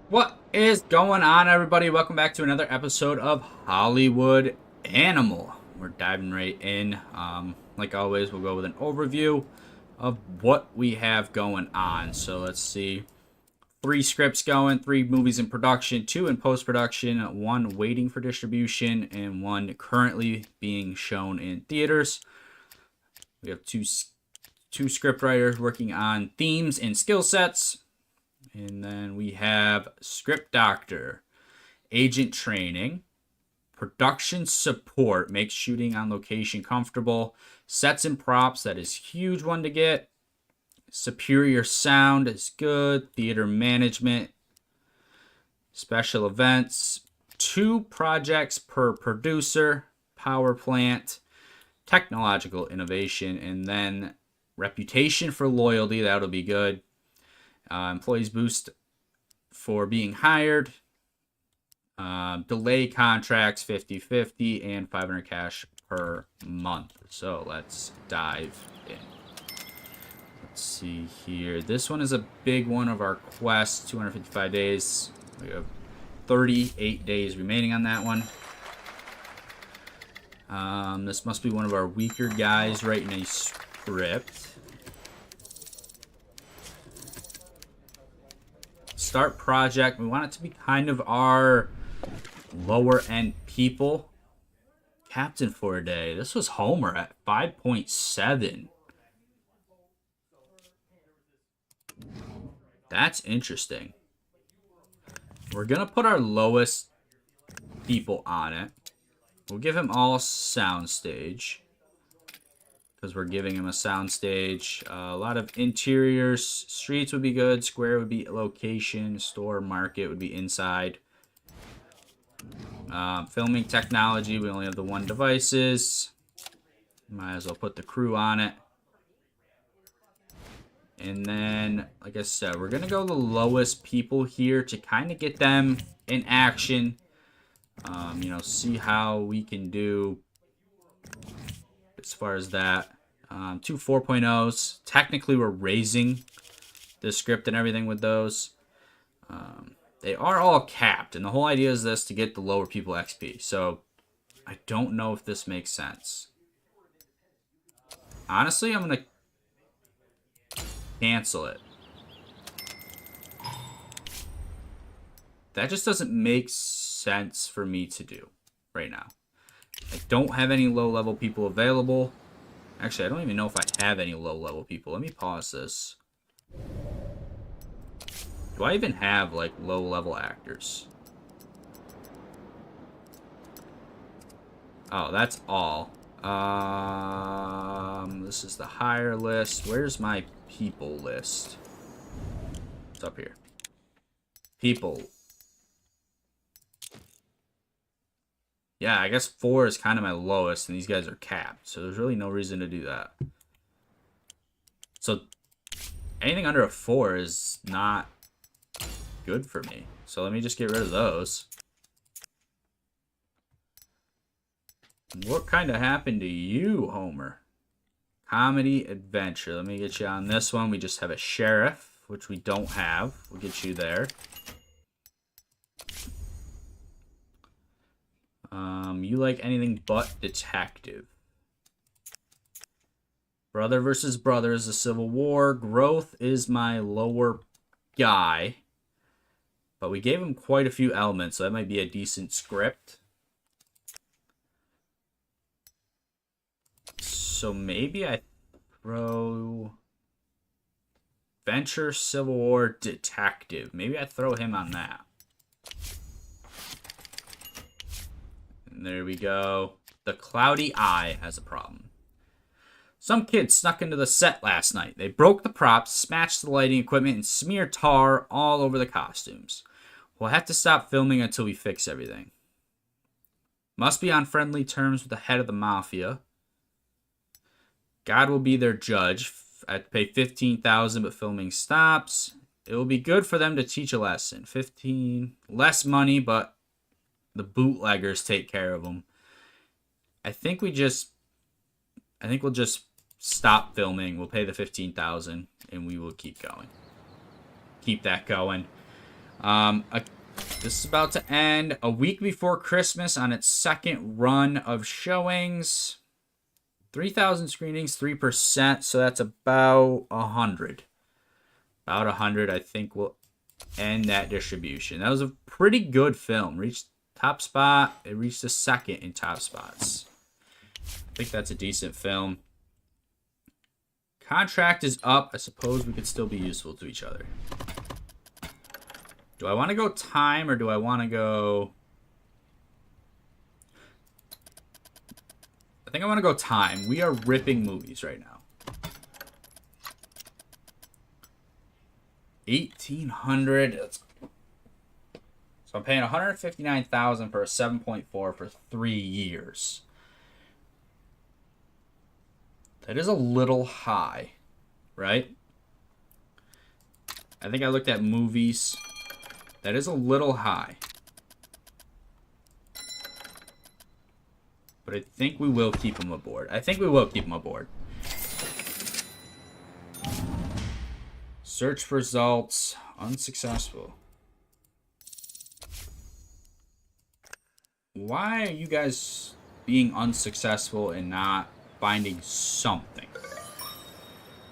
What is going on, everybody? Welcome back to another episode of Hollywood Animal. We're diving right in. Like always, we'll go with an overview of what we have going on. So let's see. 3 scripts going, 3 movies in production, 2 in post-production, 1 waiting for distribution, and 1 currently being shown in theaters. We have two script writers working on themes and skill sets. And then we have script doctor, agent training, production support, makes shooting on location comfortable, sets and props, that is huge one to get. Superior sound is good, theater management, special events, 2 projects per producer, power plant, technological innovation, and then reputation for loyalty, that'll be good. Employees boost for being hired. Delay contracts 50/50 and 500 cash per month. So let's dive in. Let's see here. This one is a big one of our quest. 255 days. We have 38 days remaining on that one. This must be one of our weaker guys writing a script. Start project. We want it to be kind of our lower end people. Captain for a day. This was Homer at 5.7. That's interesting. We're gonna put our lowest people on it. We'll give him all soundstage, because we're giving him a soundstage. A lot of interiors. Streets would be good. Square would be location. Store, market would be inside. Filming technology, we only have the 1 devices. Might as well put the crew on it. And then, like I said, we're going to go the lowest people here to kind of get them in action. See how we can do as far as that. 2 4.0s. Technically, we're raising the script and everything with those. They are all capped, and the whole idea is this to get the lower people XP. So, I don't know if this makes sense. Honestly, I'm going to cancel it. That just doesn't make sense for me to do right now. I don't have any low-level people available. Actually, I don't even know if I have any low-level people. Let me pause this. Do I even have, like, low-level actors? Oh, that's all. This is the hire list. Where's my people list? It's up here. People. Yeah, I guess 4 is kind of my lowest, and these guys are capped. So there's really no reason to do that. So anything under a 4 is not good for me. So let me just get rid of those. What kind of happened to you, Homer? Comedy, adventure. Let me get you on this one. We just have a sheriff, which we don't have. We'll get you there. You like anything but detective. Brother versus brother is a civil war. Growth is my lower guy. But we gave him quite a few elements, so that might be a decent script. So maybe I throw Venture, Civil War, Detective. Maybe I throw him on that. And there we go. The Cloudy Eye has a problem. Some kids snuck into the set last night. They broke the props, smashed the lighting equipment, and smeared tar all over the costumes. We'll have to stop filming until we fix everything. Must be on friendly terms with the head of the mafia. God will be their judge. I have to pay $15,000, but filming stops. It will be good for them to teach a lesson. 15, less money, but the bootleggers take care of them. I think we'll just stop filming. We'll pay the $15,000, and we will keep going. Keep that going. This is about to end a week before Christmas on its second run of showings. 3,000 screenings, 3%, so that's about 100. About 100, I think, will end that distribution. That was a pretty good film. Reached top spot. It reached the second in top spots. I think that's a decent film. Contract is up. I suppose we could still be useful to each other. Do I want to go time or do I want to go... I think I want to go time. We are ripping movies right now. 1,800. So I'm paying $159,000 for a 7.4 for 3 years. That is a little high, right? I think I looked at movies. That is a little high. But I think we will keep him aboard. I think we will keep him aboard. Search for results. Unsuccessful. Why are you guys being unsuccessful and not finding something?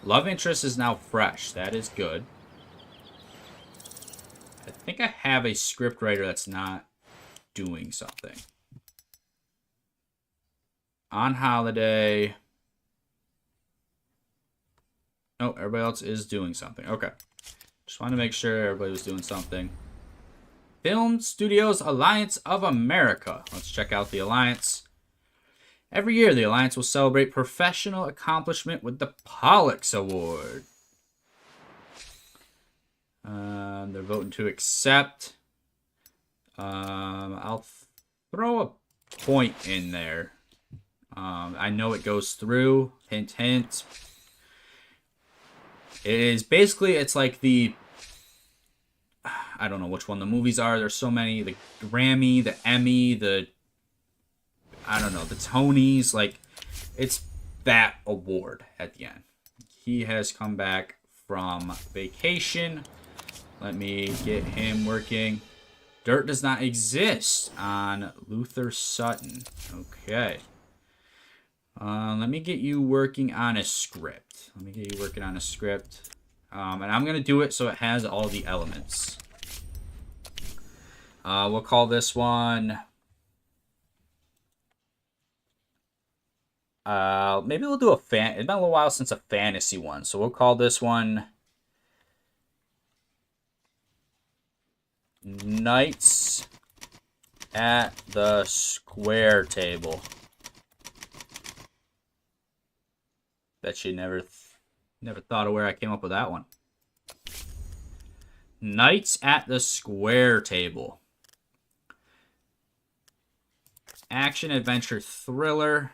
Love interest is now fresh. That is good. I think I have a script writer that's not doing something. On holiday. Oh, everybody else is doing something. Okay. Just want to make sure everybody was doing something. Film Studios Alliance of America. Let's check out the Alliance. Every year, the Alliance will celebrate professional accomplishment with the Pollux Award. They're voting to accept. I'll throw a point in there. I know it goes through. Hint, hint. It is basically, it's like the, I don't know which one the movies are. There's so many. The Grammy, the Emmy, the, I don't know, the Tonys. Like, it's that award at the end. He has come back from vacation. Let me get him working. Dirt does not exist on Luther Sutton. Okay. Let me get you working on a script. And I'm going to do it so it has all the elements. We'll call this one... maybe we'll do a fan... It's been a little while since a fantasy one. So we'll call this one... Knights at the Square Table. Bet you never thought of where I came up with that one. Knights at the Square Table. Action, adventure, thriller.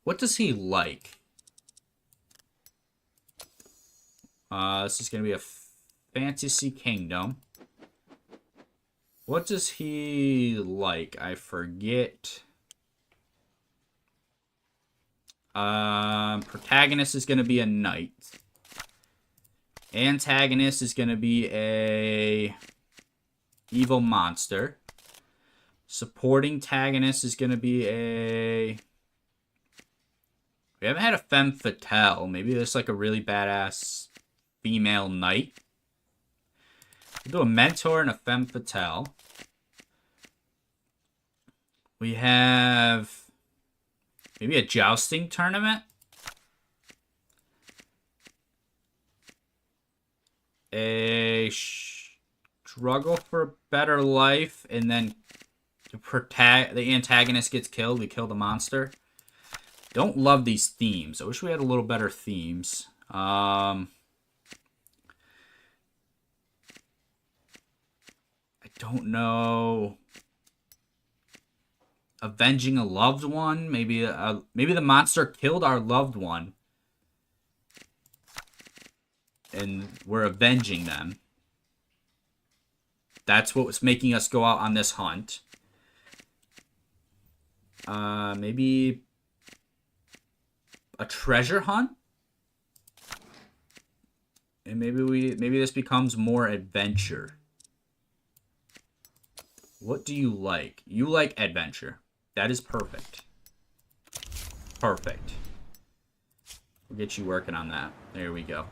What does he like? This is going to be a fantasy kingdom. What does he like? I forget. Protagonist is going to be a knight. Antagonist is going to be a evil monster. Supporting antagonist is going to be a... We haven't had a femme fatale. Maybe there's like a really badass female knight. We'll do a mentor and a femme fatale. We have... maybe a jousting tournament. A struggle for a better life. And then the antagonist gets killed. We kill the monster. Don't love these themes. I wish we had a little better themes. I don't know. Avenging a loved one. Maybe the monster killed our loved one. And we're avenging them. That's what was making us go out on this hunt. Maybe a treasure hunt? And maybe this becomes more adventure. What do you like? You like adventure. That is perfect. Perfect. We'll get you working on that. There we go.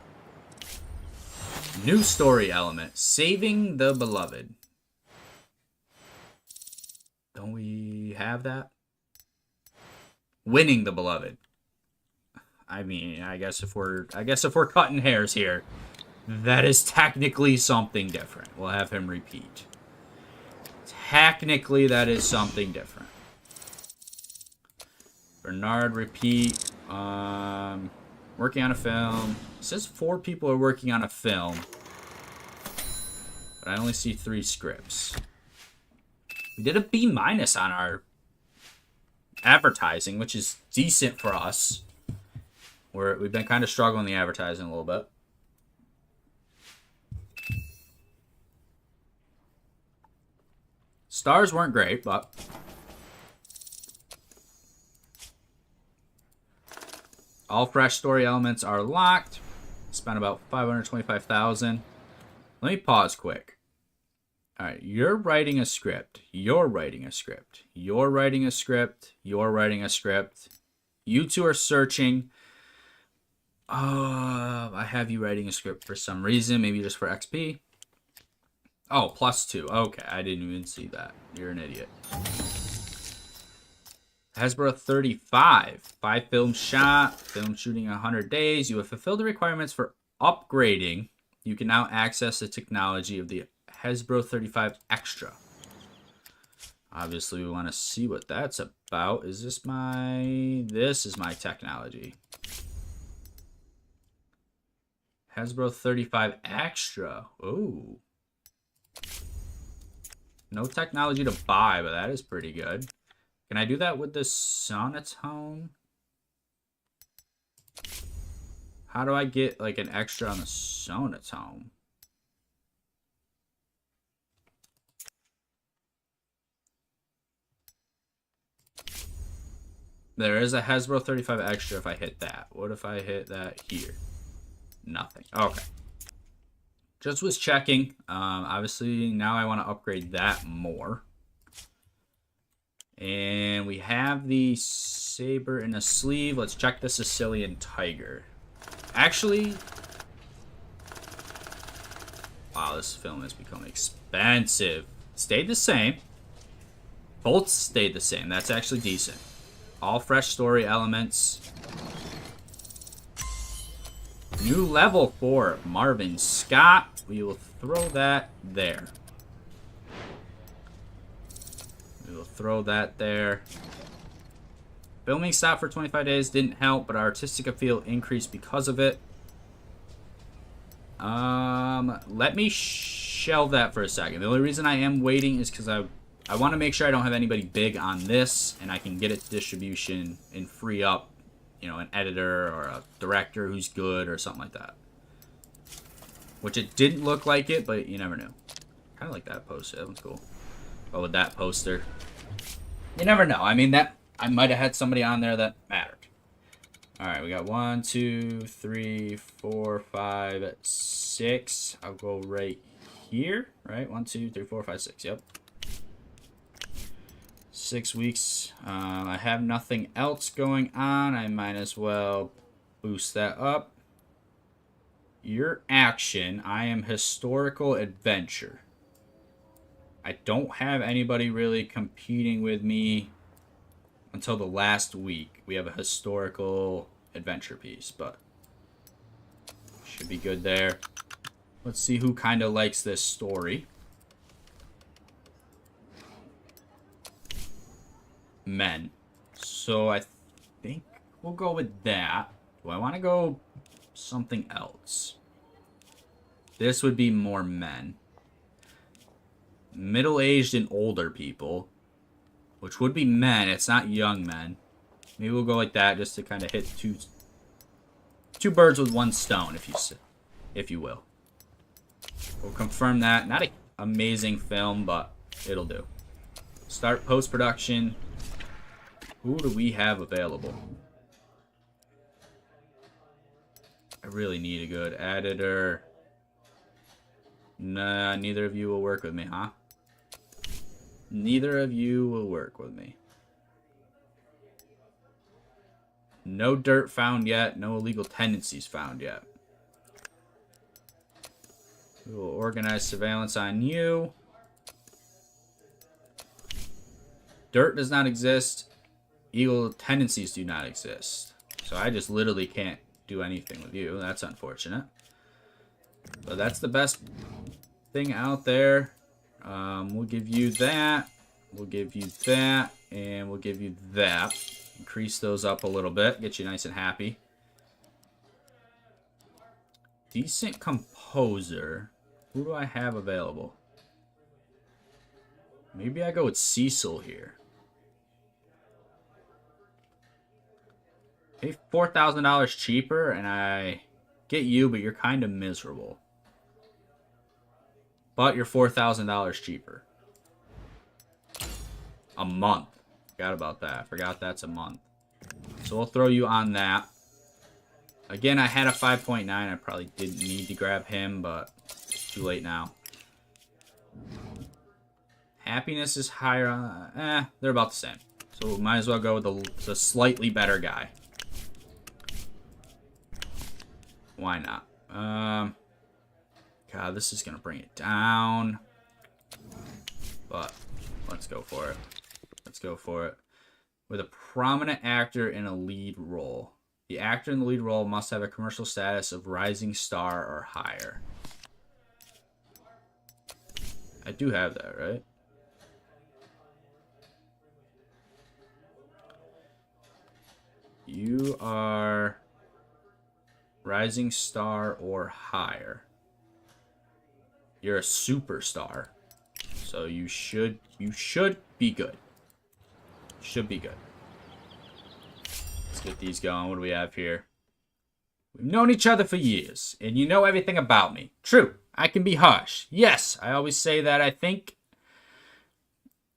New story element. Saving the beloved. Don't we have that? Winning the beloved. I mean, I guess if we're cutting hairs here, that is technically something different. We'll have him repeat. Technically, that is something different. Bernard, repeat. Working on a film. It says 4 people are working on a film. But I only see 3 scripts. We did a B- on our advertising, which is decent for us. We've been kind of struggling the advertising a little bit. Stars weren't great, but all fresh story elements are locked. Spent about $525,000. Let me pause quick. All right, you're writing a script. You're writing a script. You're writing a script. You're writing a script. You two are searching. I have you writing a script for some reason. Maybe just for XP. Oh, +2. Okay, I didn't even see that. You're an idiot. Hasbro 35. 5 film shot. Film shooting 100 days. You have fulfilled the requirements for upgrading. You can now access the technology of the Hasbro 35 Extra. Obviously, we want to see what that's about. Is this my... This is my technology. Hasbro 35 Extra. Ooh. No technology to buy, but that is pretty good. Can I do that with the Sonotone? How do I get like an extra on the Sonotone? There is a Hasbro 35 Extra if I hit that. What if I hit that here? Nothing. Okay. Just was checking. Obviously, now I want to upgrade that more. And we have the saber in a sleeve. Let's check the Sicilian Tiger. Actually, wow, this film has become expensive. Stayed the same. Both stayed the same. That's actually decent. All fresh story elements. New level for Marvin Scott. We will throw that there. We will throw that there. Filming stopped for 25 days. Didn't help, but our artistic appeal increased because of it. Let me shelve that for a second. The only reason I am waiting is because I want to make sure I don't have anybody big on this, and I can get it to distribution and free up, you know, an editor or a director who's good or something like that. Which it didn't look like it, but you never knew. Kind of like that poster. That one's cool. But with that poster, you never know. I mean, that I might have had somebody on there that mattered. All right, we got 1, 2, 3, 4, 5, 6. I'll go right here, right? 1, 2, 3, 4, 5, 6. Yep. 6 weeks. I have nothing else going on. I might as well boost that up. Your action. I am historical adventure. I don't have anybody really competing with me until the last week. We have a historical adventure piece, but should be good there. Let's see who kind of likes this story. Men. So I think we'll go with that. Do I want to go something else? This would be more men. Middle-aged and older people. Which would be men. It's not young men. Maybe we'll go like that just to kind of hit two birds with one stone, if you will. We'll confirm that. Not an amazing film, but it'll do. Start post-production. Who do we have available? I really need a good editor. Nah, neither of you will work with me, huh? Neither of you will work with me. No dirt found yet. No illegal tendencies found yet. We will organize surveillance on you. Dirt does not exist. Illegal tendencies do not exist. So I just literally can't do anything with you. That's unfortunate. But that's the best thing out there. We'll give you that. We'll give you that. And we'll give you that. Increase those up a little bit. Get you nice and happy. Decent composer. Who do I have available? Maybe I go with Cecil here. Pay $4,000 cheaper and I get you, but you're kind of miserable. But you're $4,000 cheaper. A month. Forgot about that. I forgot that's a month. So we'll throw you on that. Again, I had a 5.9. I probably didn't need to grab him, but too late now. Happiness is higher. They're about the same. So we might as well go with the slightly better guy. Why not? God, this is going to bring it down. But let's go for it. Let's go for it. With a prominent actor in a lead role. The actor in the lead role must have a commercial status of rising star or higher. I do have that, right? You are rising star or higher. You're a superstar. So you should be good. Should be good. Let's get these going. What do we have here? We've known each other for years, and you know everything about me. True, I can be harsh. Yes, I always say that I think.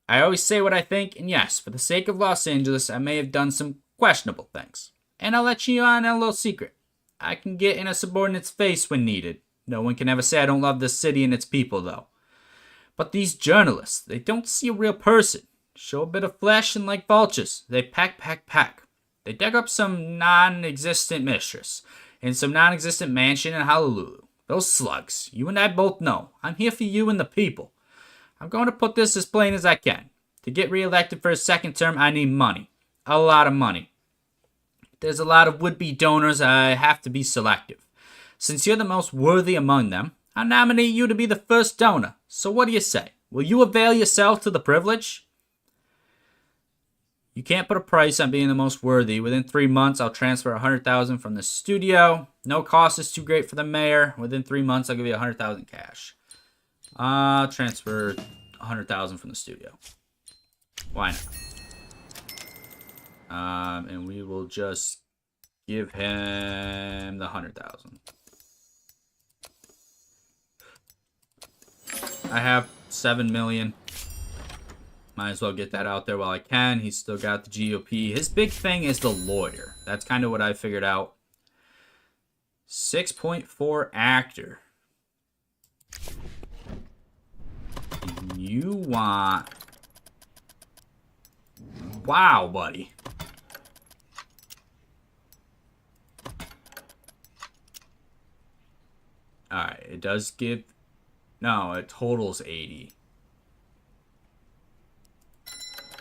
I always say what I think, and yes, for the sake of Los Angeles, I may have done some questionable things. And I'll let you on a little secret. I can get in a subordinate's face when needed. No one can ever say I don't love this city and its people, though. But these journalists, they don't see a real person. Show a bit of flesh, and like vultures, they pack. They dug up some non-existent mistress in some non-existent mansion in Honolulu. Those slugs, you and I both know. I'm here for you and the people. I'm going to put this as plain as I can. To get reelected for a second term, I need money. A lot of money. There's a lot of would-be donors. I have to be selective. Since you're the most worthy among them, I'll nominate you to be the first donor. So what do you say? Will you avail yourself to the privilege? You can't put a price on being the most worthy. Within 3 months, I'll transfer $100,000 from the studio. No cost is too great for the mayor. Within 3 months, I'll give you $100,000 cash. Transfer $100,000 from the studio. Why not? And we will just give him the $100,000. I have $7 million. Might as well get that out there while I can. He's still got the GOP. His big thing is the lawyer. That's kind of what I figured out. 6.4 actor. You want... Wow, buddy. Alright, it does give... No, it totals 80.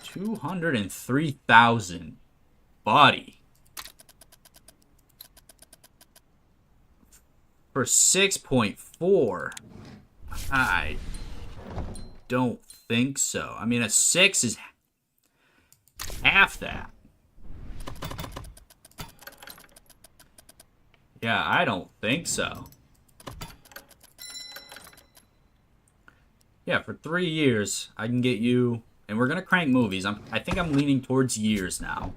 203,000. Buddy. For 6.4. I don't think so. I mean, a 6 is half that. Yeah, I don't think so. Yeah, for 3 years, I can get you... And we're going to crank movies. I think I'm leaning towards years now.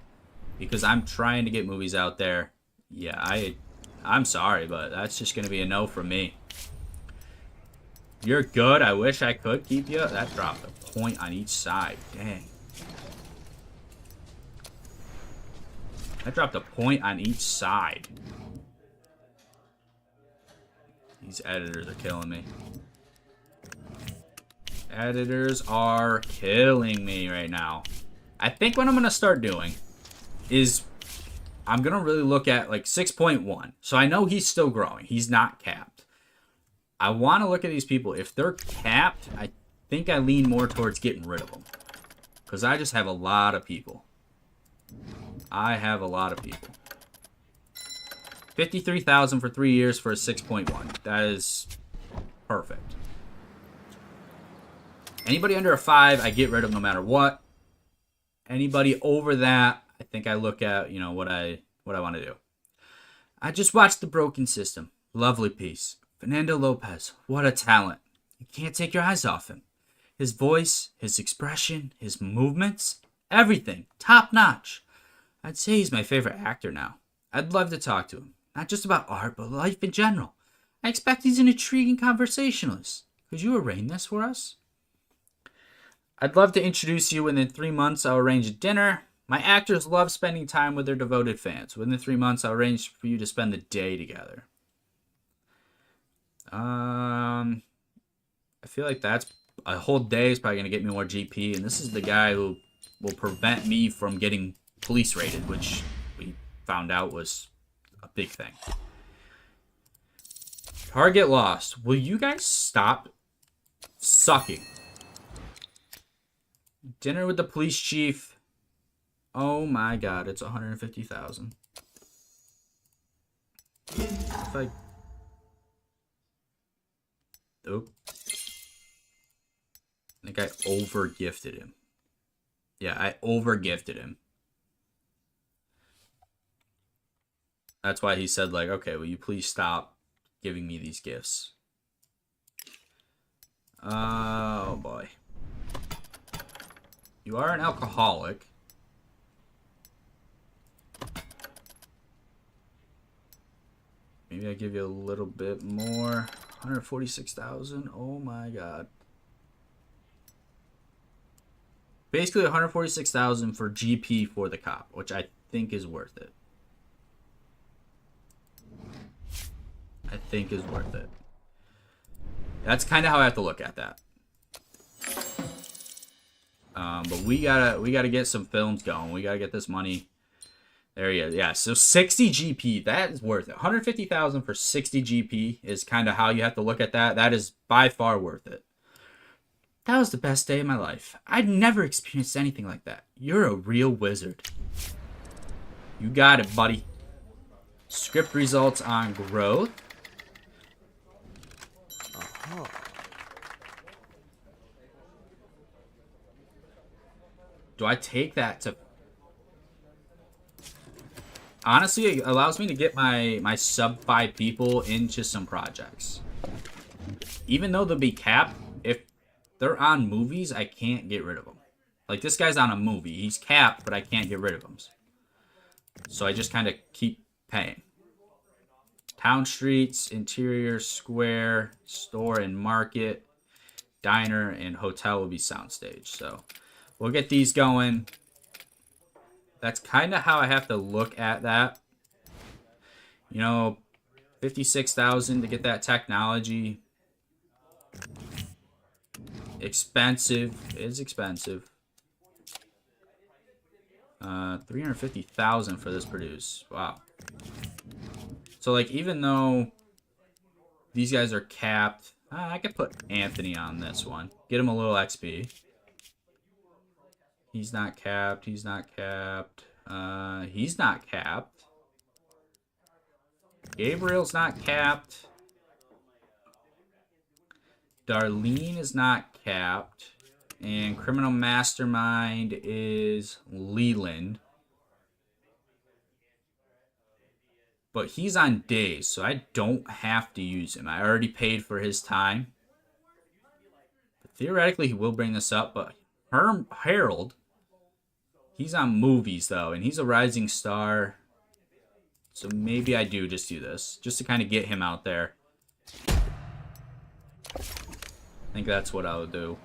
Because I'm trying to get movies out there. Yeah, I'm sorry, but that's just going to be a no from me. You're good. I wish I could keep you. That dropped a point on each side. Dang. That dropped a point on each side. These editors are killing me. Editors are killing me right now. I think what I'm going to start doing is I'm going to really look at like 6.1. So I know he's still growing. He's not capped. I want to look at these people. If they're capped, I think I lean more towards getting rid of them. Because I just have a lot of people. I have a lot of people. 53,000 for 3 years for a 6.1. That is perfect. Anybody under a 5, I get rid of no matter what. Anybody over that, I think I look at, you know, what I want to do. I just watched The Broken System. Lovely piece. Fernando Lopez, what a talent. You can't take your eyes off him. His voice, his expression, his movements, everything, top notch. I'd say he's my favorite actor now. I'd love to talk to him. Not just about art, but life in general. I expect he's an intriguing conversationalist. Could you arrange this for us? I'd love to introduce you. Within 3 months, I'll arrange a dinner. My actors love spending time with their devoted fans. Within 3 months, I'll arrange for you to spend the day together. I feel like that's a whole day is probably going to get me more GP. And this is the guy who will prevent me from getting police raided, which we found out was a big thing. Target lost. Will you guys stop sucking? Dinner with the police chief. Oh my god, it's 150,000. If I... Oop. I think I over-gifted him. Yeah, I over-gifted him. That's why he said, like, okay, will you please stop giving me these gifts? Oh, boy. You are an alcoholic. Maybe I give you a little bit more. 146,000. Oh, my God. Basically 146,000 for GP for the cop, which I think is worth it. I think is worth it. That's kind of how I have to look at that. But we gotta get some films going. We gotta get this money. There you go. Yeah, so 60 GP, that is worth it. 150,000 for 60 GP is kind of how you have to look at that. That is by far worth it. That was the best day of my life. I'd never experienced anything like that. You're a real wizard. You got it, buddy. Script results on growth. Do I take that to... Honestly, it allows me to get my sub 5 people into some projects. Even though they'll be capped, if they're on movies, I can't get rid of them. Like, this guy's on a movie. He's capped, but I can't get rid of him. So I just kind of keep paying. Town streets, interior, square, store and market, diner, and hotel will be soundstage. So we'll get these going. That's kind of how I have to look at that. You know, 56,000 to get that technology. Expensive. It is expensive. 350,000 for this produce. Wow. So, like, even though these guys are capped, I could put Anthony on this one. Get him a little XP. He's not capped. He's not capped. He's not capped. Gabriel's not capped. Darlene is not capped. And Criminal Mastermind is Leland. But he's on days, so I don't have to use him. I already paid for his time. But theoretically, he will bring this up. But Harold, he's on movies, though. And he's a rising star. So maybe I do just do this. Just to kind of get him out there. I think that's what I would do.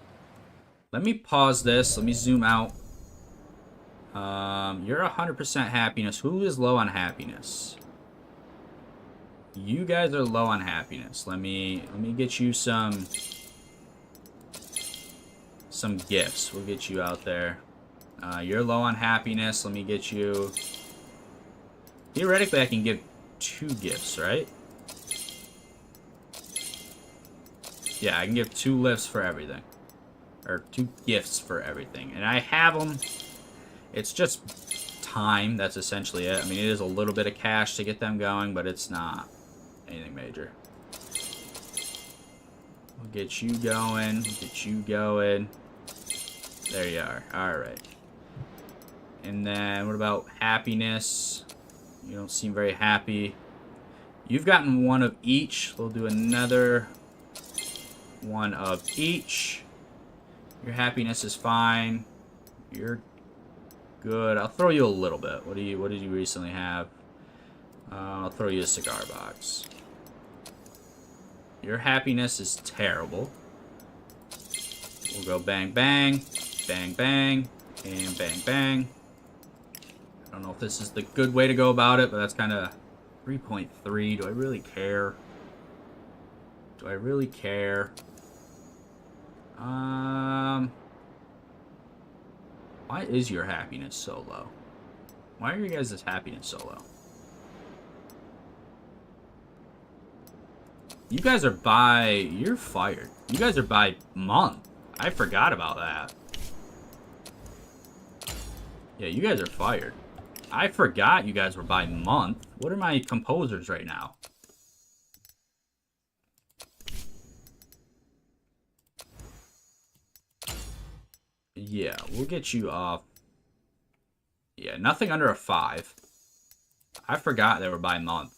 Let me pause this. Let me zoom out. You're 100% happiness. Who is low on happiness? You guys are low on happiness. Let me get you some some gifts. We'll get you out there. You're low on happiness. Let me get you... Theoretically, I can give 2 gifts, right? Yeah, I can give 2 lifts for everything. Or 2 gifts for everything. And I have them. It's just time. That's essentially it. I mean, it is a little bit of cash to get them going, but it's not anything major. We'll get you going. Get you going. There you are. Alright. And then, what about happiness? You don't seem very happy. You've gotten 1 of each. We'll do another 1 of each. Your happiness is fine. You're good. I'll throw you a little bit. What did you recently have? I'll throw you a cigar box. Your happiness is terrible. We'll go bang, bang, bang, bang, and bang, bang. I don't know if this is the good way to go about it, but that's kind of 3.3. Do I really care? Do I really care? Why is your happiness so low? Why are you guys' happiness so low? You guys are by... You're fired. You guys are by month. I forgot about that. Yeah, you guys are fired. I forgot you guys were by month. What are my composers right now? Yeah, we'll get you off. Yeah, nothing under a 5. I forgot they were by month.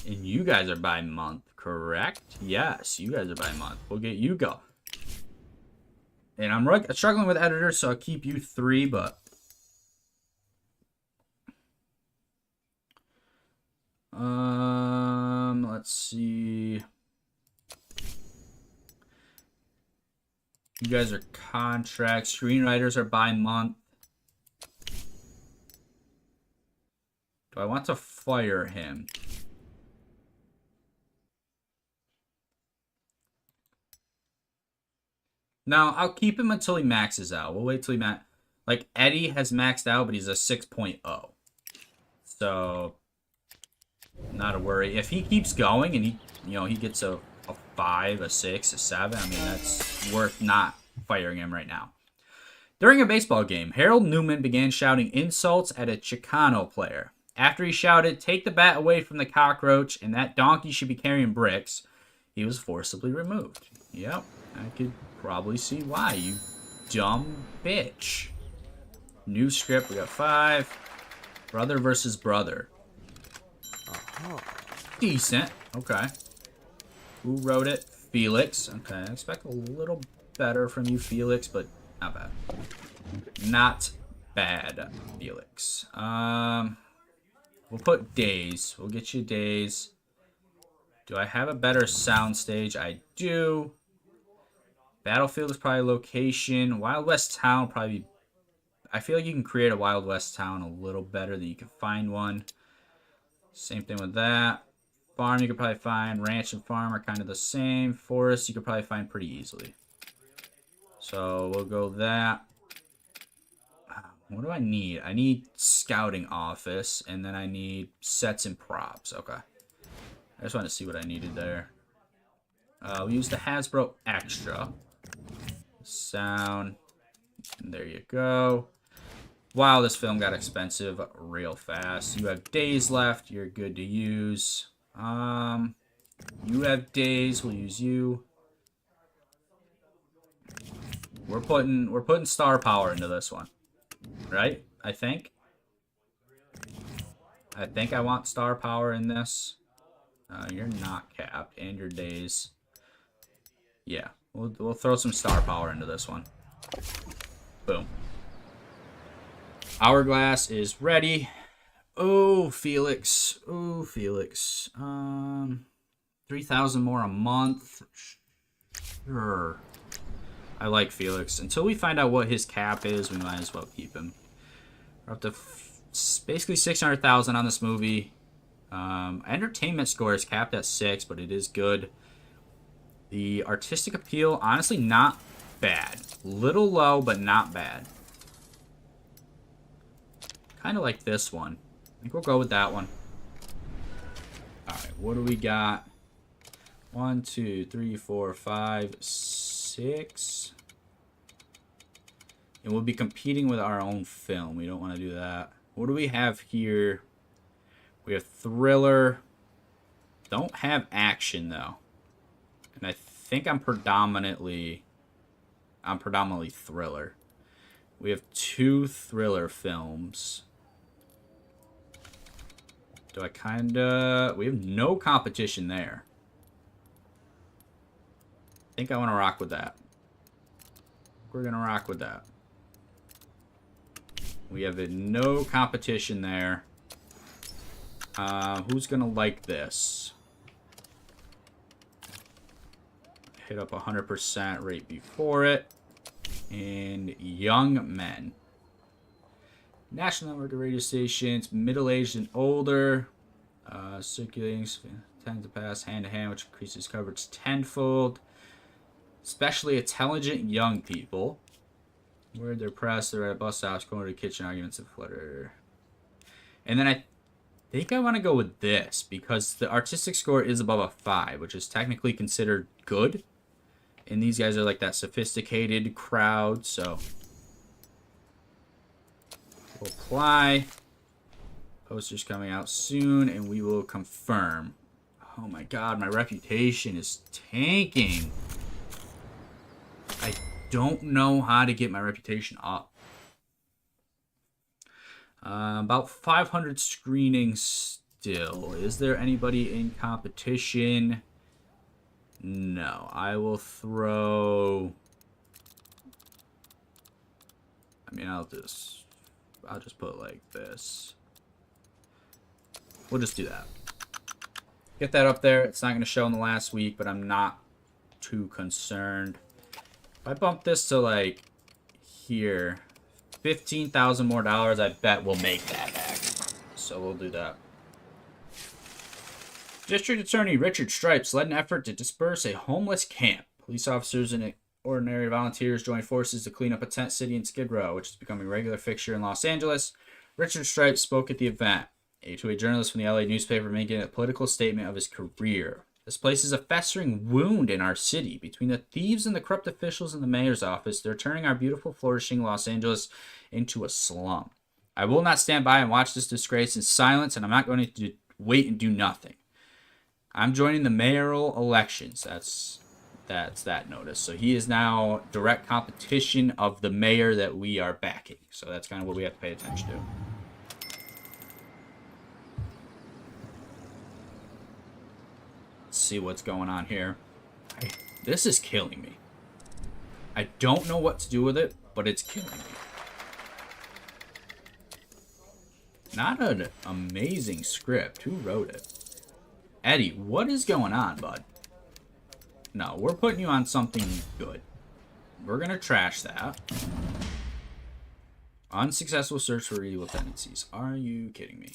And you guys are by month, correct? Yes, you guys are by month. We'll get you go. And I'm struggling with editors, so I'll keep you 3, but... let's see... You guys are contract. Screenwriters are by month. Do I want to fire him? No, I'll keep him until he maxes out. We'll wait till he like, Eddie has maxed out, but he's a 6.0. So, not a worry. If he keeps going and he gets a 5, a 6, a 7, I mean, that's worth not firing him right now. During a baseball game, Harold Newman began shouting insults at a Chicano player. After he shouted, "Take the bat away from the cockroach, and that donkey should be carrying bricks," he was forcibly removed. Yep, I could probably see why, you dumb bitch. New script, we got 5. Brother versus brother. Decent, okay. Who wrote it? Felix. Okay, I expect a little better from you, Felix, but not bad. Not bad, Felix. We'll put days. We'll get you days. Do I have a better soundstage? I do. Battlefield is probably location. Wild West Town probably... I feel like you can create a Wild West Town a little better than you can find one. Same thing with that. Farm you could probably find. Ranch and farm are kind of the same. Forest you could probably find pretty easily. So we'll go that. What do I need? I need scouting office, and then I need sets and props. Okay. I just want to see what I needed there. We'll use the Hasbro Extra. Sound. And there you go. Wow, this film got expensive real fast. You have days left. You're good to use. You have days. We'll use you. We're putting star power into this one, right? I think I want star power in this. You're not capped, and your days. Yeah, we'll throw some star power into this one. Boom. Hourglass is ready. Oh, Felix. Oh, Felix. 3,000 more a month. Sure. I like Felix. Until we find out what his cap is, we might as well keep him. We're up to basically 600,000 on this movie. Entertainment score is capped at 6, but it is good. The artistic appeal, honestly, not bad. Little low, but not bad. Kind of like this one. I think we'll go with that one. Alright, what do we got? 1, 2, 3, 4, 5, 6. And we'll be competing with our own film. We don't want to do that. What do we have here? We have thriller. Don't have action, though. And I think I'm predominantly thriller. We have 2 thriller films. Do I kinda... We have no competition there. I think I want to rock with that. We're gonna rock with that. We have no competition there. Who's gonna like this? Hit up 100% right before it. And young men. National network of radio stations, middle-aged and older. Circulating tends to pass hand-to-hand, which increases coverage tenfold. Especially intelligent young people. Where they're pressed, they're at bus stops, going to the kitchen, arguments and flutter. And then I think I want to go with this, because the artistic score is above a 5, which is technically considered good. And these guys are like that sophisticated crowd, so... We'll apply. Posters coming out soon, and we will confirm. Oh my god, my reputation is tanking. I don't know how to get my reputation up. About 500 screenings still. Is there anybody in competition? No. I will throw... I mean, I'll just put it like this. We'll just do that. Get that up there. It's not going to show in the last week, but I'm not too concerned. If I bump this to, like, here, $15,000 more, I bet we'll make that back. So we'll do that. District Attorney Richard Stripes led an effort to disperse a homeless camp. Police officers and ordinary volunteers joined forces to clean up a tent city in Skid Row, which is becoming a regular fixture in Los Angeles. Richard Stripes spoke at the event, to a journalist from the LA newspaper, making a political statement of his career. This place is a festering wound in our city. Between the thieves and the corrupt officials in the mayor's office, they're turning our beautiful, flourishing Los Angeles into a slum. I will not stand by and watch this disgrace in silence, and I'm not going to wait and do nothing. I'm joining the mayoral elections. That's that notice. So he is now direct competition of the mayor that we are backing. So that's kind of what we have to pay attention to. See what's going on here. This is killing me. I don't know what to do with it, but it's killing me. Not an amazing script. Who wrote it? Eddie, what is going on, bud? No, we're putting you on something good. We're gonna trash that. Unsuccessful search for evil tendencies. Are you kidding me?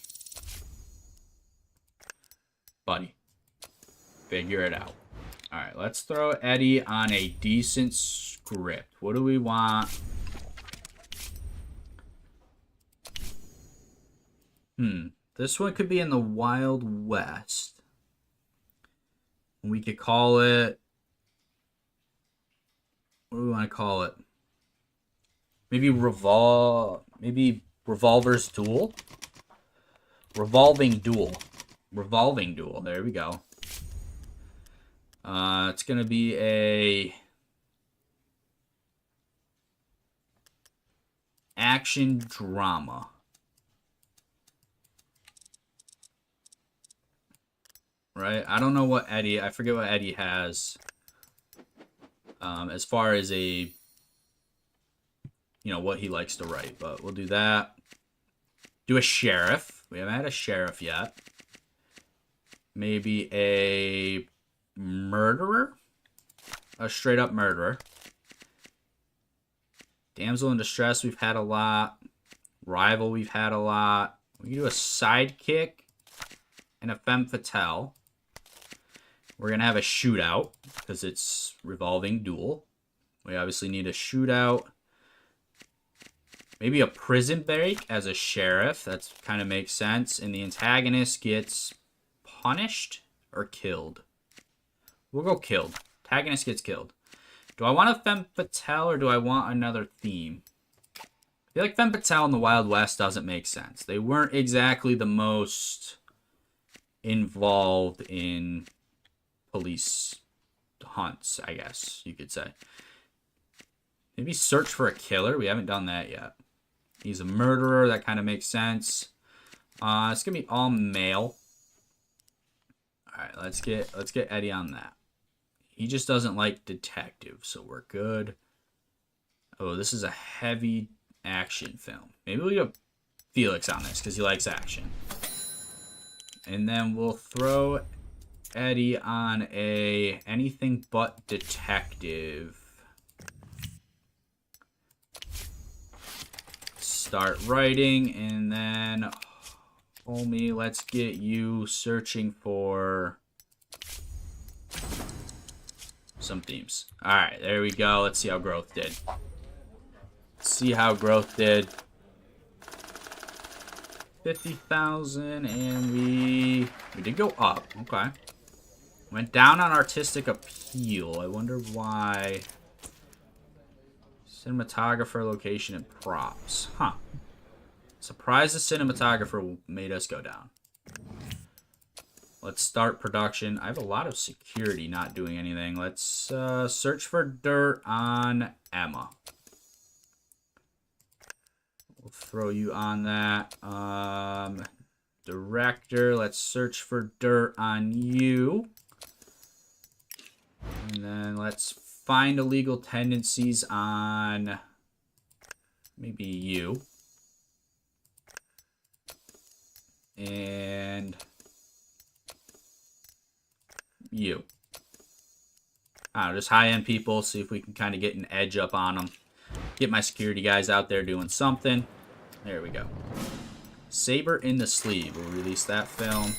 Buddy. Figure it out. Alright, let's throw Eddie on a decent script. What do we want? This one could be in the Wild West. We could call it... What do we want to call it? Maybe Revolver's Duel? Revolving Duel. Revolving Duel. There we go. It's going to be a action drama. Right? I don't know what Eddie... I forget what Eddie has. As far as a... You know, what he likes to write. But we'll do that. Do a sheriff. We haven't had a sheriff yet. Maybe a... murderer? A straight up murderer. Damsel in distress, we've had a lot. Rival, we've had a lot. We can do a sidekick and a femme fatale. We're going to have a shootout because it's revolving duel. We obviously need a shootout. Maybe a prison break as a sheriff. That kind of makes sense. And the antagonist gets punished or killed. We'll go killed. Antagonist gets killed. Do I want a femme fatale or do I want another theme? I feel like femme fatale in the Wild West doesn't make sense. They weren't exactly the most involved in police hunts, I guess you could say. Maybe search for a killer. We haven't done that yet. He's a murderer. That kind of makes sense. It's gonna be all male. All right, let's get Eddie on that. He just doesn't like detective, so we're good. Oh, this is a heavy action film. Maybe we'll get Felix on this because he likes action. And then we'll throw Eddie on a anything but detective. Start writing, and then homie, let's get you searching for some themes. All right, there we go. Let's see how growth did. See how growth did. 50,000, and we did go up. Okay. Went down on artistic appeal. I wonder why. Cinematographer, location, and props. Huh. Surprised the cinematographer made us go down. Let's start production. I have a lot of security not doing anything. Let's search for dirt on Emma. We'll throw you on that. Director, let's search for dirt on you. And then let's find illegal tendencies on maybe you. And you. I don't know, just high-end people. See if we can kind of get an edge up on them. Get my security guys out there doing something. There we go. Saber in the Sleeve. We'll release that film.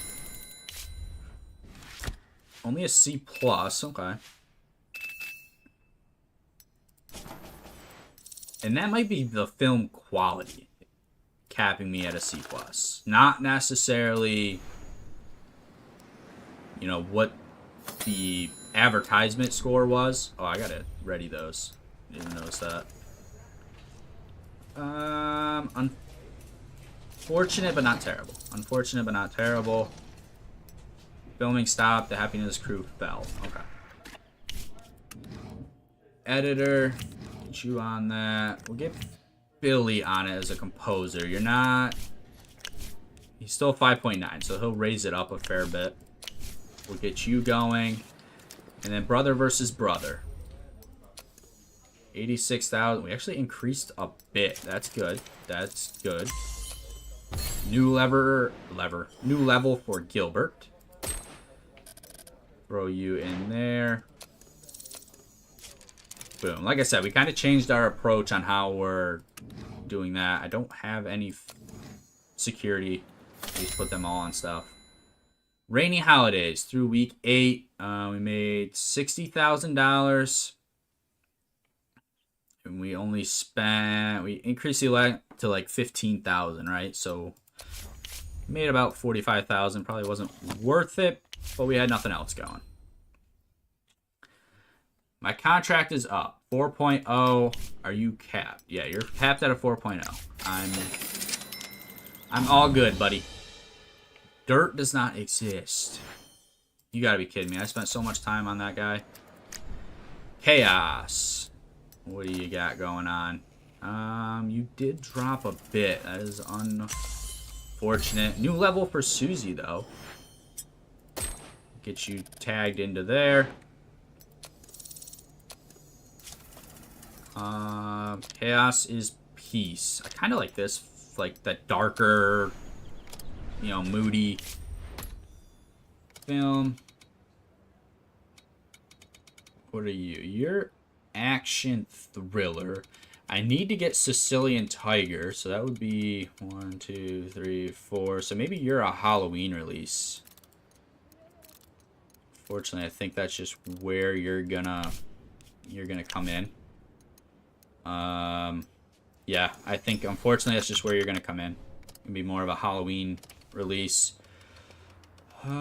Only a C+. Okay. And that might be the film quality capping me at a C+. Not necessarily, you know, what the advertisement score was. Oh, I gotta ready those. Didn't notice that. Unfortunate but not terrible. Unfortunate but not terrible. Filming stopped. The Happiness crew fell. Okay. Editor. Get you on that. We'll get Billy on it as a composer. You're not... He's still 5.9, so he'll raise it up a fair bit. We'll get you going. And then Brother versus Brother. 86,000. We actually increased a bit. That's good. That's good. New level for Gilbert. Throw you in there. Boom. Like I said, we kind of changed our approach on how we're doing that. I don't have any security. Just put them all on stuff. Rainy Holidays through week 8. We made $60,000. And we only spent... We increased the elect to like 15,000, right? So made about 45,000. Probably wasn't worth it, but we had nothing else going. My contract is up. 4.0. Are you capped? Yeah, you're capped at a 4.0. I'm all good, buddy. Dirt does not exist. You gotta be kidding me. I spent so much time on that guy. Chaos. What do you got going on? You did drop a bit. That is unfortunate. New level for Susie, though. Get you tagged into there. Chaos is peace. I kind of like this, like the darker, you know, moody film. What are you? You're action thriller. I need to get Sicilian Tiger, so that would be 1, 2, 3, 4. So maybe you're a Halloween release. Unfortunately, I think that's just where you're gonna come in. Yeah, I think unfortunately that's just where you're gonna come in. It'll be more of a Halloween release. There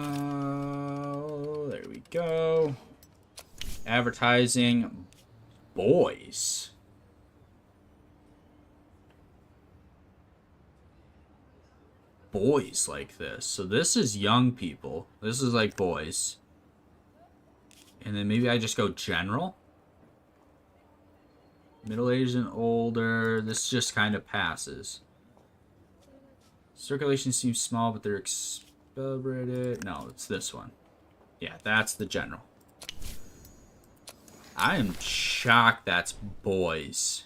we go. Advertising, boys. Boys like this. So this is young people. This is like boys. And then maybe I just go general. Middle-aged and older. This just kind of passes. Circulation seems small, but they're accelerated. No, it's this one. Yeah, that's the general. I am shocked that's boys.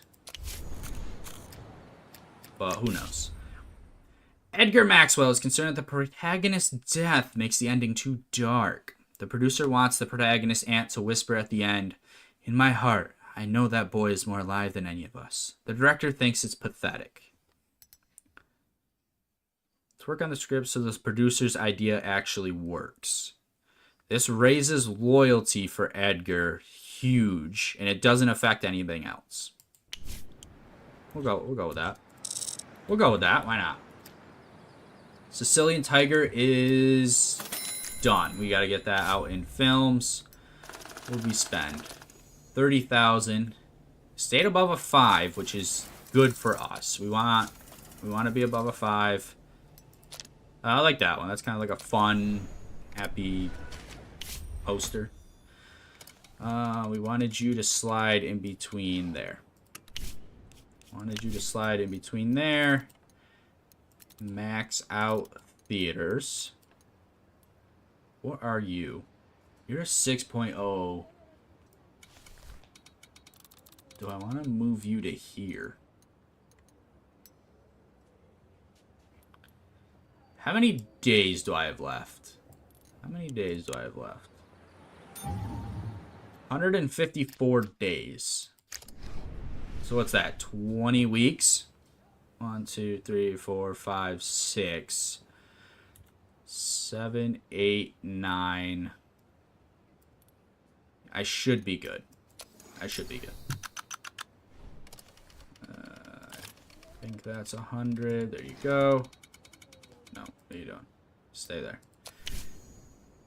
But who knows? Edgar Maxwell is concerned that the protagonist's death makes the ending too dark. The producer wants the protagonist's aunt to whisper at the end, "In my heart, I know that boy is more alive than any of us." The director thinks it's pathetic. Let's work on the script so this producer's idea actually works. This raises loyalty for Edgar huge, and it doesn't affect anything else. We'll go with that. We'll go with that. Why not? Sicilian Tiger is done. We got to get that out in films. What did we spend? 30,000. Stayed above a 5, which is good for us. We want to be above a 5. I like that one. That's kind of like a fun, happy poster. We wanted you to slide in between there. Max out theaters. What are you? You're a 6.0. Do I want to move you to here? How many days do I have left? 154 days. So what's that? 20 weeks? 1, 2, 3, 4, 5, 6, 7, 8, 9. I should be good. I think that's 100. There you go. No, what are you doing? Stay there.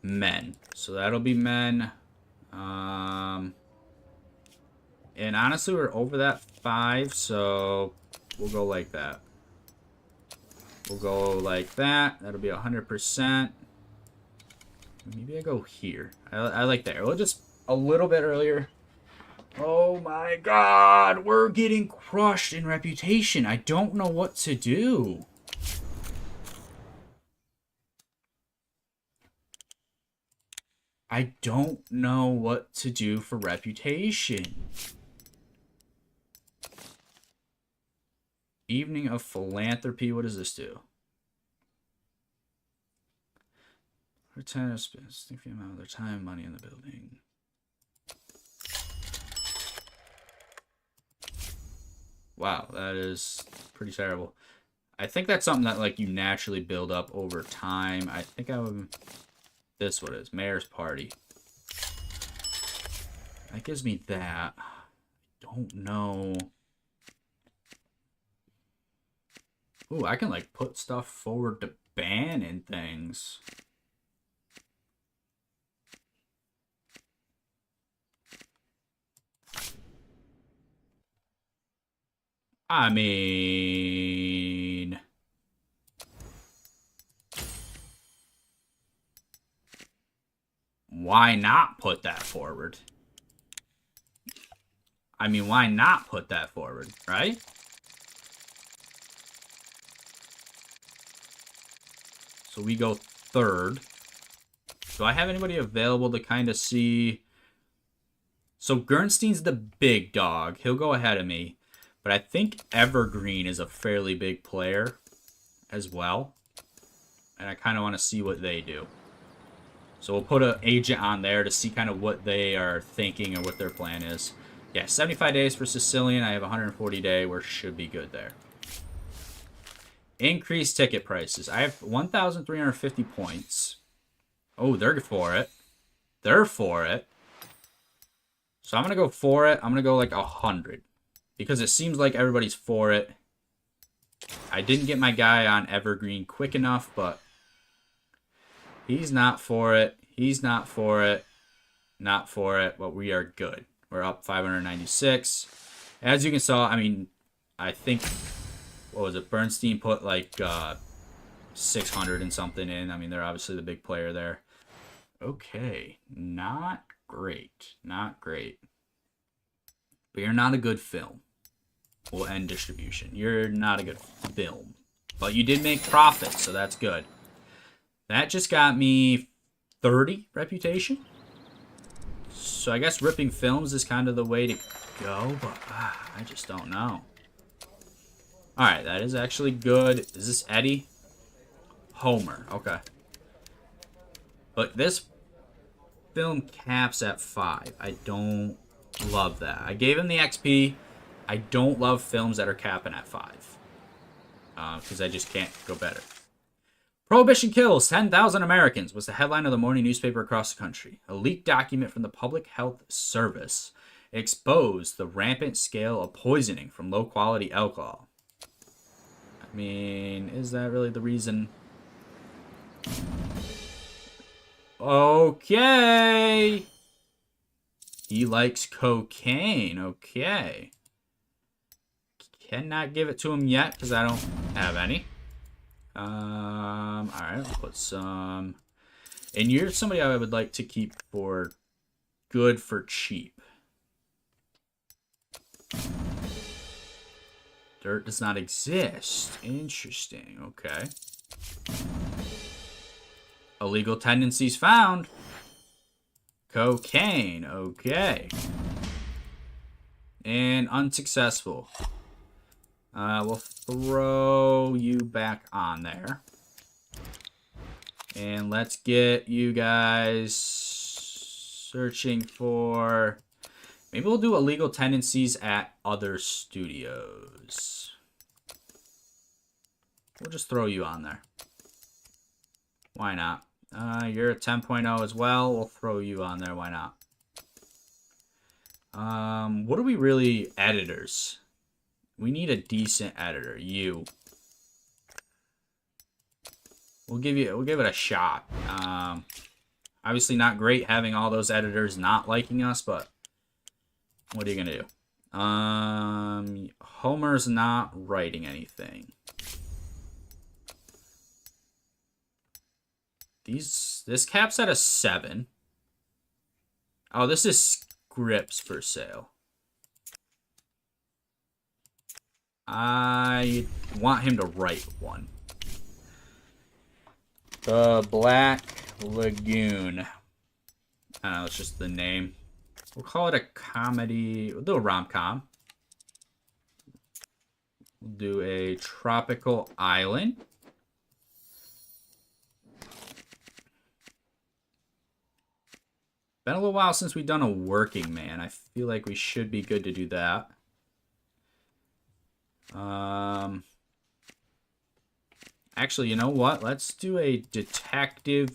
Men. So that'll be men. And honestly, we're over that 5, so we'll go like that. That'll be 100%. Maybe I go here. I like there. We'll just a little bit earlier. Oh my god, we're getting crushed in reputation. I don't know what to do. I don't know what to do for reputation. Evening of Philanthropy. What does this do? Pretend significant amount of their time, money in the building. Wow, that is pretty terrible. I think that's something that like you naturally build up over time. I think I would. This what it is. Mayor's Party. That gives me that. I don't know. Ooh, I can like put stuff forward to ban and things. I mean, why not put that forward? Why not put that forward, right? So we go third. Do I have anybody available to kind of see? So Gernstein's the big dog. He'll go ahead of me. But I think Evergreen is a fairly big player as well. And I kind of want to see what they do. So we'll put an agent on there to see kind of what they are thinking or what their plan is. Yeah, 75 days for Sicilian. I have 140 day. We should be good there. Increased ticket prices. I have 1,350 points. Oh, they're for it. they're for it. So I'm going to go for it. I'm going to go like 100. Because it seems like everybody's for it. I didn't get my guy on Evergreen quick enough, but he's not for it. He's not for it. Not for it, but we are good. We're up 596. As you can saw, I mean, I think, what was it? Bernstein put like 600 and something in. I mean, they're obviously the big player there. Okay, not great. Not great. But you're not a good film. We'll end distribution. You're not a good film. But you did make profit, so that's good. That just got me 30 reputation. So I guess ripping films is kind of the way to go, but I just don't know. Alright, that is actually good. Is this Eddie? Homer, okay. But this film caps at 5. I don't love that. I gave him the XP. I don't love films that are capping at 5. Because I just can't go better. Prohibition kills 10,000 Americans was the headline of the morning newspaper across the country. A leaked document from the Public Health Service exposed the rampant scale of poisoning from low-quality alcohol. I mean, is that really the reason? Okay. He likes cocaine. Okay. Cannot give it to him yet because I don't have any. Alright, I'll put some. And you're somebody I would like to keep for good for cheap. Dirt does not exist. Interesting. Okay. Illegal tendencies found. Cocaine. Okay. And unsuccessful. We'll throw you back on there. And let's get you guys searching for... Maybe we'll do illegal tendencies at other studios. We'll just throw you on there. Why not? You're a 10.0 as well. We'll throw you on there. Why not? What are we really... Editors. We need a decent editor. You. We'll give it a shot. Obviously not great having all those editors not liking us, but what are you gonna do? Homer's not writing anything. This caps at a 7. Oh, this is scripts for sale. I want him to write one. The Black Lagoon. I don't know, it's just the name. We'll call it a comedy. We'll do a rom-com. We'll do a tropical island. Been a little while since we've done a working man. I feel like we should be good to do that. Actually, you know what? Let's do a detective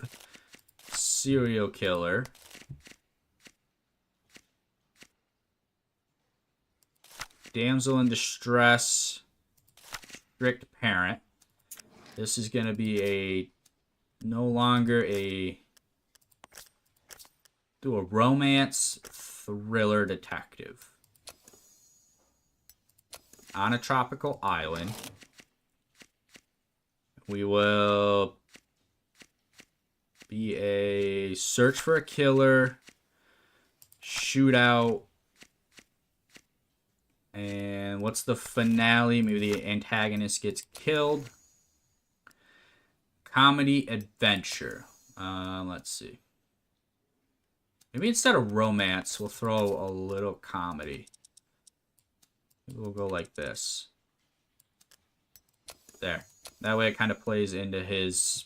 serial killer. Damsel in distress. Strict parent. This is going to be no longer do a romance thriller detective. On a tropical island. We will be a search for a killer, shootout, and what's the finale? Maybe the antagonist gets killed. Comedy adventure. Let's see. Maybe instead of romance, we'll throw a little comedy. Maybe we'll go like this. There. That way it kind of plays into his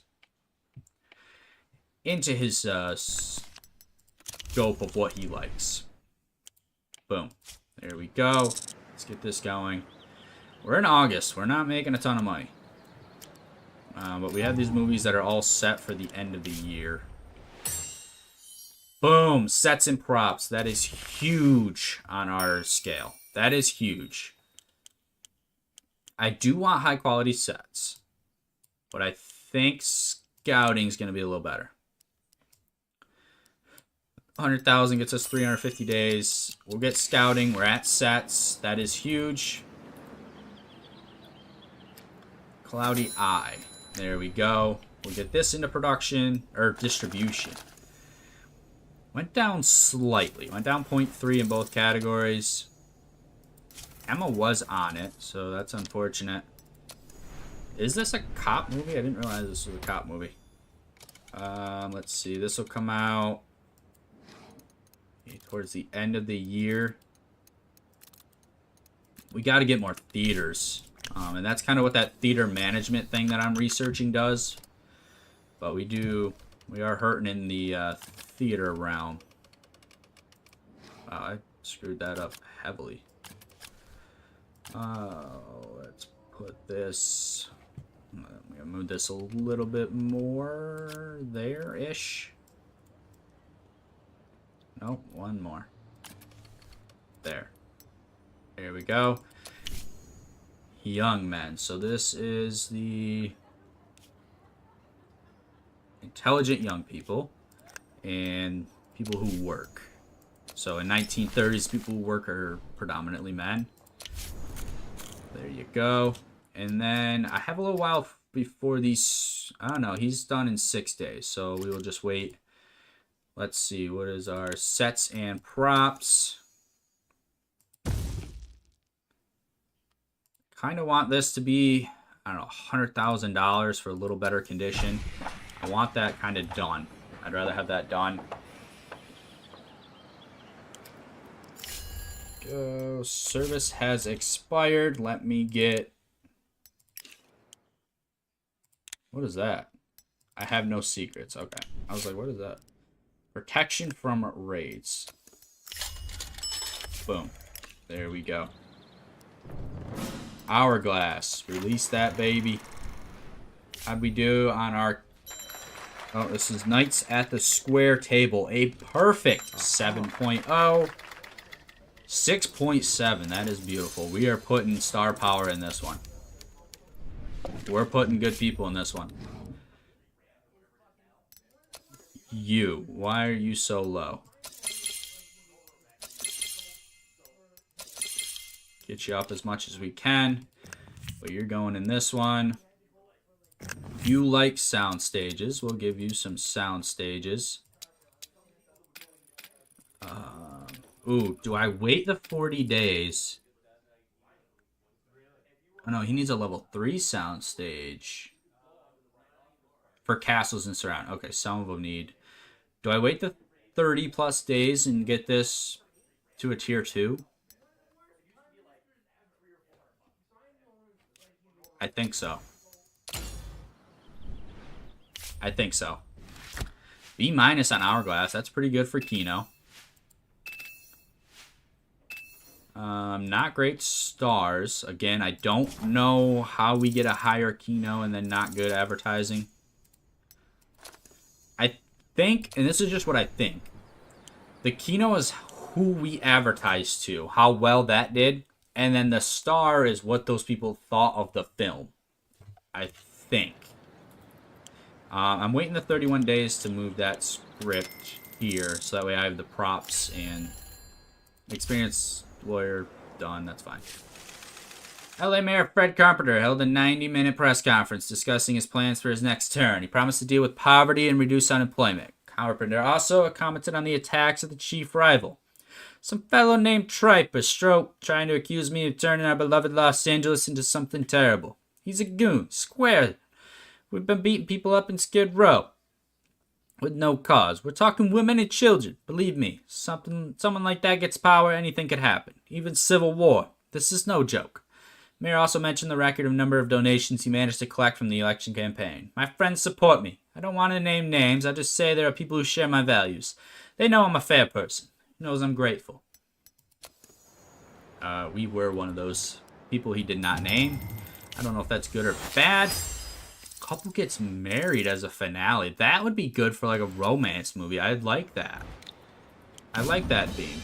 scope of what he likes. Boom. There we go. Let's get this going. We're in August. We're not making a ton of money. But we have these movies that are all set for the end of the year. Boom. Sets and props. That is huge on our scale. That is huge. I do want high quality sets, but I think scouting is going to be a little better. 100,000 gets us 350 days. We'll get scouting. We're at sets. That is huge. Cloudy Eye. There we go. We'll get this into production, or distribution. Went down slightly. Went down 0.3 in both categories. Emma was on it, so that's unfortunate. Is this a cop movie? I didn't realize this was a cop movie. Let's see. This will come out towards the end of the year. We got to get more theaters. And that's kind of what that theater management thing that I'm researching does. But we are hurting in the theater realm. Wow, I screwed that up heavily. Let's put this. I'm gonna move this a little bit more there-ish. Nope, one more. There. There we go. Young men. So this is the intelligent young people and people who work. So in 1930s, people who work are predominantly men. There you go. And then I have a little while before these. I don't know. He's done in 6 days. So we will just wait. Let's see. What is our sets and props? Kind of want this to be, I don't know, $100,000 for a little better condition. I want that kind of done. I'd rather have that done. Go. Service has expired. Let me get... What is that? I have no secrets. Okay. I was like, what is that? Protection from raids. Boom. There we go. Hourglass. Release that baby. How'd we do on our... Oh, this is Knights at the Square Table. A perfect 7.0. 6.7. That is beautiful. We are putting star power in this one. We're putting good people in this one. You. Why are you so low? Get you up as much as we can. But you're going in this one. If you like sound stages, we'll give you some sound stages. Ooh, do I wait the 40 days? Oh no, he needs a level 3 sound stage. For castles and surround. Okay, some of them need. Do I wait the 30 plus days and get this to a tier 2? I think so. I think so. B- on Hourglass. That's pretty good for Kino. Not great stars. Again, I don't know how we get a higher Kino and then not good advertising. I think, and this is just what I think, the Kino is who we advertise to, how well that did, and then the star is what those people thought of the film. I think. I'm waiting the 31 days to move that script here, so that way I have the props and experienced lawyer done. That's fine. LA Mayor Fred Carpenter held a 90-minute press conference discussing his plans for his next term. He promised to deal with poverty and reduce unemployment. Carpenter also commented on the attacks of the chief rival. Some fellow named Tripe or Stroke trying to accuse me of turning our beloved Los Angeles into something terrible. He's a goon. Square. We've been beating people up in Skid Row with no cause. We're talking women and children. Believe me, someone like that gets power, anything could happen. Even civil war. This is no joke. Mayor also mentioned the record of number of donations he managed to collect from the election campaign. My friends support me. I don't want to name names. I'll just say there are people who share my values. They know I'm a fair person. Knows I'm grateful. We were one of those people he did not name. I don't know if that's good or bad. Couple gets married as a finale. That would be good for like a romance movie. I'd like that. I like that theme.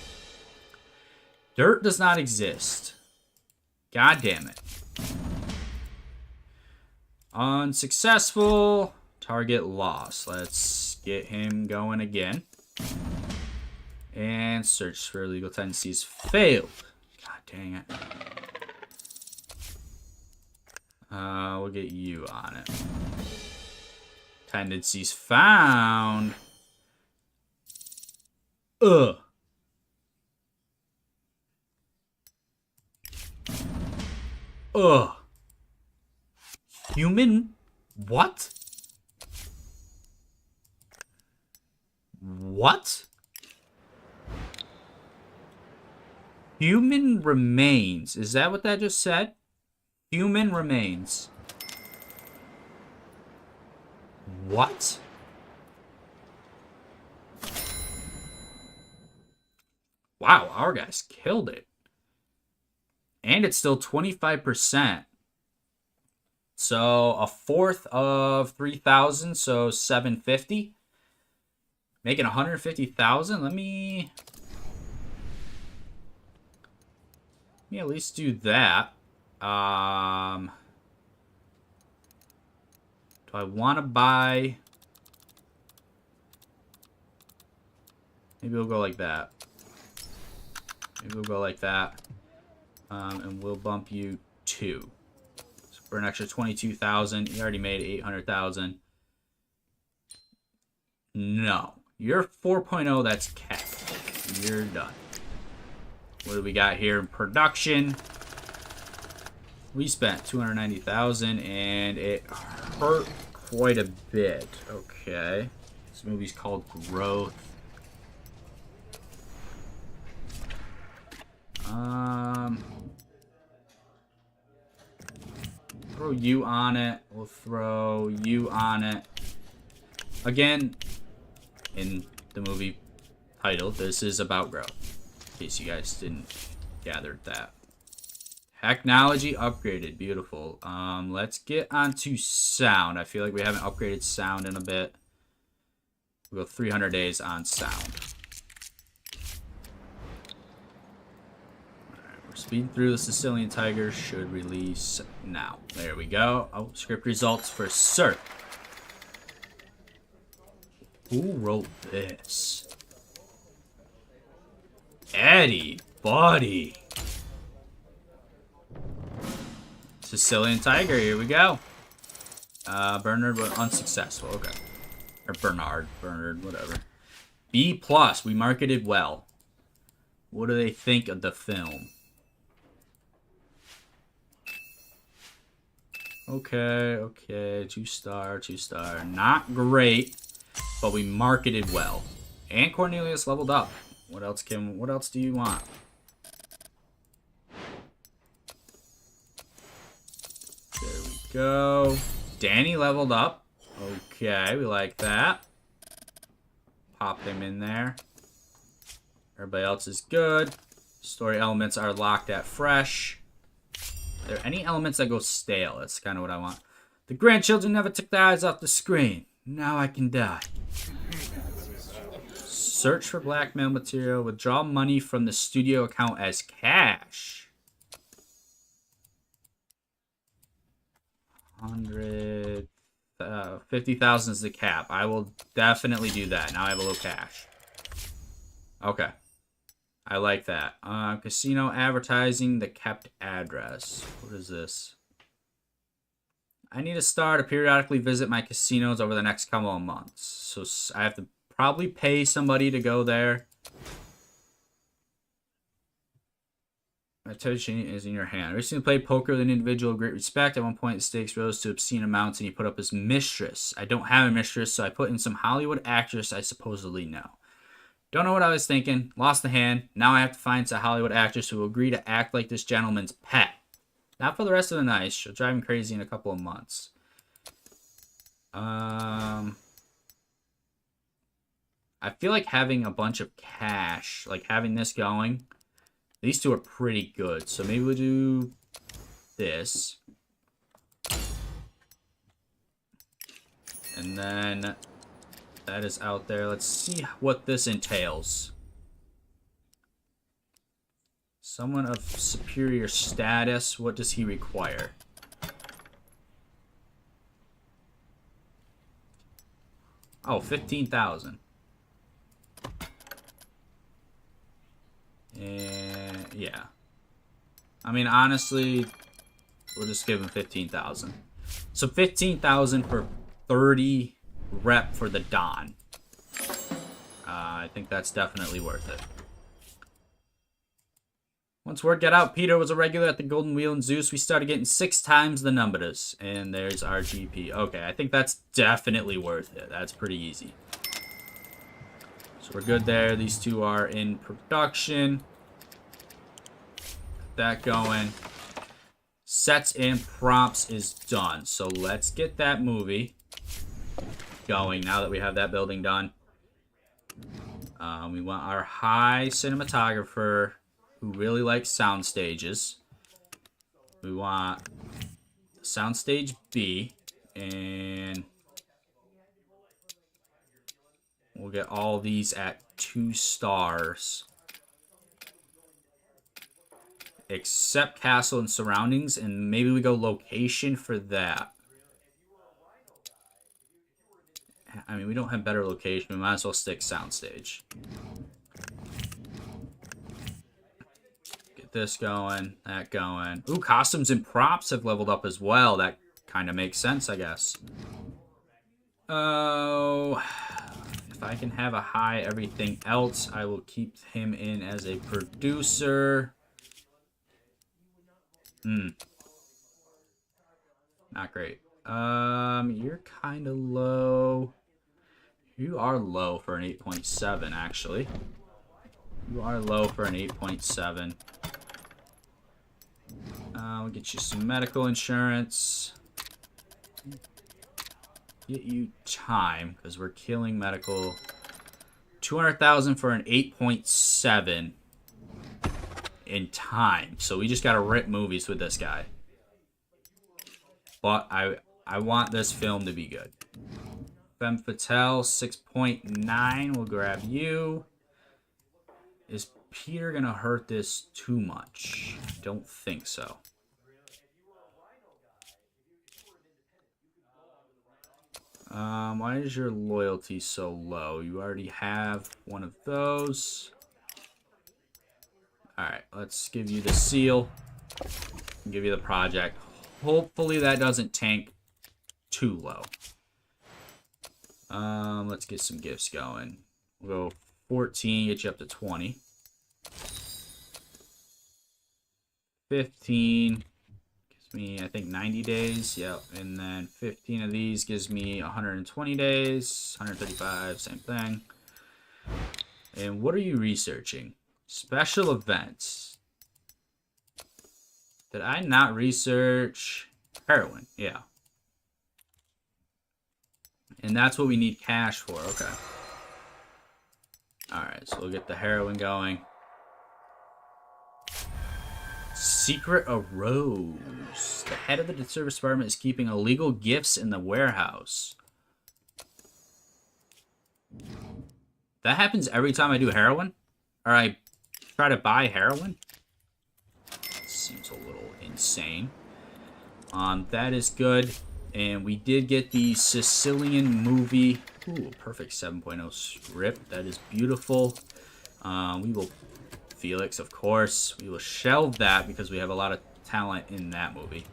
Dirt does not exist. God damn it. Unsuccessful. Target lost. Let's get him going again. And search for illegal tendencies. Failed. God dang it. We'll get you on it. Tendencies found. Ugh. Ugh. Human? What? What? Human remains. Is that what that just said? Human remains. What? Wow, our guys killed it. And it's still 25%. So a fourth of 3,000, so 750. Making 150,000. Let me at least do that. Do I want to buy? Maybe we'll go like that. Maybe we'll go like that. And we'll bump you 2. So for an extra 22,000. You already made 800,000. No. You're 4.0, that's capped. You're done. What do we got here in production? We spent 290,000 and it hurt quite a bit. Okay. This movie's called Growth. Throw you on it. We'll throw you on it. Again, in the movie title, this is about growth. In case you guys didn't gather that. Technology upgraded. Beautiful. Let's get onto sound. I feel like we haven't upgraded sound in a bit. We'll go 300 days on sound. We're speeding through. The Sicilian Tiger should release now. There we go. Oh, script results for Sir. Who wrote this? Eddie Buddy. Sicilian Tiger, here we go. Bernard was unsuccessful. Okay. Or Bernard, whatever. B+, we marketed well. What do they think of the film? Okay. 2-star. Not great, but we marketed well. And Cornelius leveled up. What else do you want? There we go. Danny leveled up. Okay, we like that. Pop him in there. Everybody else is good. Story elements are locked at fresh. Are there any elements that go stale? That's kind of what I want. The grandchildren never took their eyes off the screen. Now I can die. Search for blackmail material. Withdraw money from the studio account as cash. 50,000 is the cap. I will definitely do that. Now I have a little cash. Okay. I like that. Casino advertising, the kept address. What is this? I need to start to periodically visit my casinos over the next couple of months. So I have to probably pay somebody to go there. Attention is in your hand. I recently played poker with an individual of great respect. At one point, the stakes rose to obscene amounts, and he put up his mistress. I don't have a mistress, so I put in some Hollywood actress I supposedly know. Don't know what I was thinking. Lost the hand. Now I have to find some Hollywood actress who will agree to act like this gentleman's pet. Not for the rest of the night. She'll drive him crazy in a couple of months. I feel like having a bunch of cash, like having this going, these two are pretty good. So maybe we'll do this. And then that is out there. Let's see what this entails. Someone of superior status. What does he require? Oh, 15,000. And yeah. I mean, honestly, we'll just give him 15,000. So 15,000 for 30 rep for the Don. I think that's definitely worth it. Once word got out Peter was a regular at the Golden Wheel and Zeus, we started getting 6 times the numbers. And there's our GP. Okay, I think that's definitely worth it. That's pretty easy. So we're good there. These two are in production. Get that going. Sets and prompts is done. So let's get that movie going now that we have that building done. We want our high cinematographer who really likes sound stages. We want soundstage B, and we'll get all these at 2 stars. Except castle and surroundings, and maybe we go location for that. I mean, we don't have better location. We might as well stick soundstage. Get this going, that going. Ooh, costumes and props have leveled up as well. That kind of makes sense, I guess. Oh, if I can have a high everything else, I will keep him in as a producer. Not great. You're kind of low. You are low for an 8.7, actually. You are low for an 8.7. We'll get you some medical insurance. Get you time, because we're killing medical. 200,000 for an 8.7 in time. So we just got to rip movies with this guy. But I want this film to be good. Femme Fatale, 6.9. We'll grab you. Is Peter going to hurt this too much? I don't think so. Why is your loyalty so low? You already have one of those. Alright, let's give you the seal. Give you the project. Hopefully that doesn't tank too low. Let's get some gifts going. We'll go 14, get you up to 20. 15 gives me, I think, 90 days. Yep, and then 15 of these gives me 120 days. 135, same thing. And what are you researching? Special events. Did I not research heroin? Yeah. And that's what we need cash for. Okay. Alright, so we'll get the heroin going. Secret arose. The head of the service department is keeping illegal gifts in the warehouse. That happens every time I do heroin? Or I try to buy heroin? Seems a little insane. That is good. And we did get the Sicilian movie. Ooh, perfect 7.0 script. That is beautiful. We will... Felix, of course. We will shelve that because we have a lot of talent in that movie.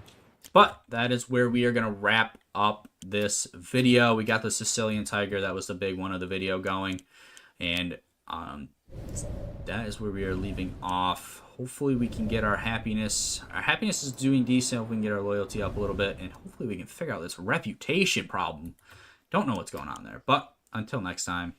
But that is where we are going to wrap up this video. We got the Sicilian Tiger. That was the big one of the video going. And that is where we are leaving off. Hopefully we can get our happiness. Our happiness is doing decent. We can get our loyalty up a little bit. And hopefully we can figure out this reputation problem. Don't know what's going on there. But until next time.